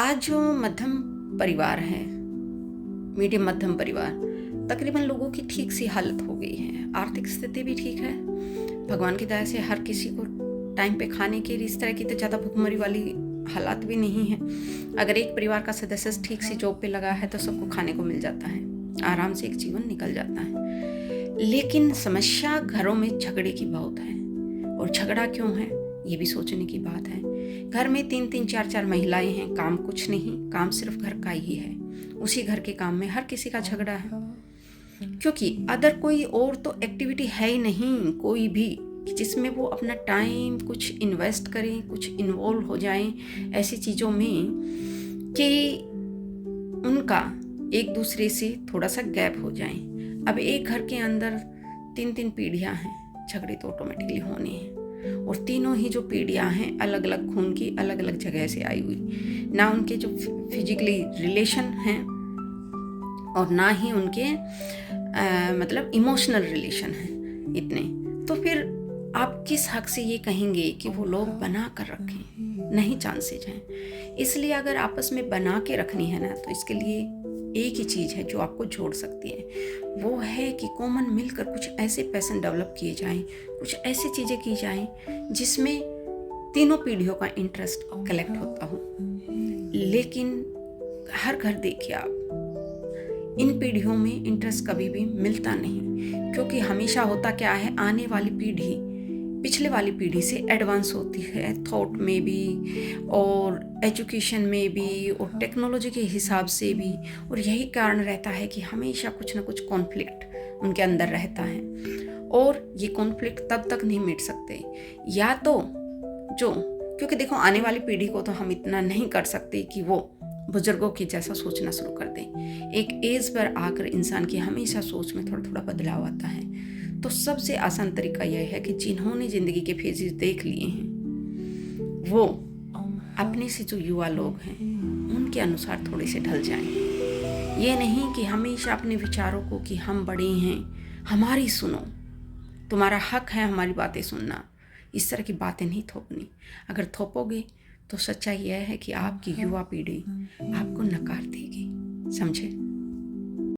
आज जो मध्यम परिवार है, मीडियम मध्यम परिवार, तकरीबन लोगों की ठीक सी हालत हो गई है। आर्थिक स्थिति भी ठीक है, भगवान की दया से हर किसी को टाइम पे खाने की, इस तरह की तो ज़्यादा भुखमरी वाली हालात भी नहीं है। अगर एक परिवार का सदस्य ठीक सी जॉब पे लगा है तो सबको खाने को मिल जाता है, आराम से एक जीवन निकल जाता है। लेकिन समस्या घरों में झगड़े की बहुत है, और झगड़ा क्यों है ये भी सोचने की बात है। घर में 3-3, 4-4 महिलाएं हैं, काम कुछ नहीं, काम सिर्फ घर का ही है। उसी घर के काम में हर किसी का झगड़ा है, क्योंकि अदर कोई और तो एक्टिविटी है ही नहीं कोई भी जिसमें वो अपना टाइम कुछ इन्वेस्ट करें, कुछ इन्वॉल्व हो जाएं ऐसी चीज़ों में कि उनका एक दूसरे से थोड़ा सा गैप हो जाए। अब एक घर के अंदर 3-3 पीढ़ियां हैं, झगड़े तो ऑटोमेटिकली होने हैं, और तीनों ही जो पीढ़ियां हैं अलग अलग खून की, अलग अलग जगह से आई हुई, ना उनके जो फिजिकली रिलेशन हैं और ना ही उनके मतलब इमोशनल रिलेशन हैं इतने। तो फिर आप किस हक से ये कहेंगे कि वो लोग बना कर रखें? नहीं चांसेज हैं। इसलिए अगर आपस में बना के रखनी है ना, तो इसके लिए एक ही चीज़ है जो आपको जोड़ सकती है, वो है कि कॉमन मिलकर कुछ ऐसे पैशन डेवलप किए जाएं, कुछ ऐसी चीज़ें की जाएं जिसमें तीनों पीढ़ियों का इंटरेस्ट कलेक्ट होता हो। लेकिन हर घर देखिए आप, इन पीढ़ियों में इंटरेस्ट कभी भी मिलता नहीं, क्योंकि हमेशा होता क्या है, आने वाली पीढ़ी पिछले वाली पीढ़ी से एडवांस होती है, थॉट में भी और एजुकेशन में भी और टेक्नोलॉजी के हिसाब से भी। और यही कारण रहता है कि हमेशा कुछ ना कुछ कॉन्फ्लिक्ट उनके अंदर रहता है, और ये कॉन्फ्लिक्ट तब तक नहीं मिट सकते या तो जो, क्योंकि देखो आने वाली पीढ़ी को तो हम इतना नहीं कर सकते कि वो बुजुर्गों की जैसा सोचना शुरू कर दें। एक एज पर आकर इंसान की हमेशा सोच में थोड़ा थोड़ा बदलाव आता है। तो सबसे आसान तरीका यह है कि जिन्होंने ज़िंदगी के फेजेस देख लिए हैं वो अपने से जो युवा लोग हैं उनके अनुसार थोड़े से ढल जाएं। ये नहीं कि हमेशा अपने विचारों को कि हम बड़े हैं, हमारी सुनो, तुम्हारा हक है हमारी बातें सुनना, इस तरह की बातें नहीं थोपनी। अगर थोपोगे तो सच्चाई यह है कि आपकी युवा पीढ़ी आपको नकार देगी। समझे?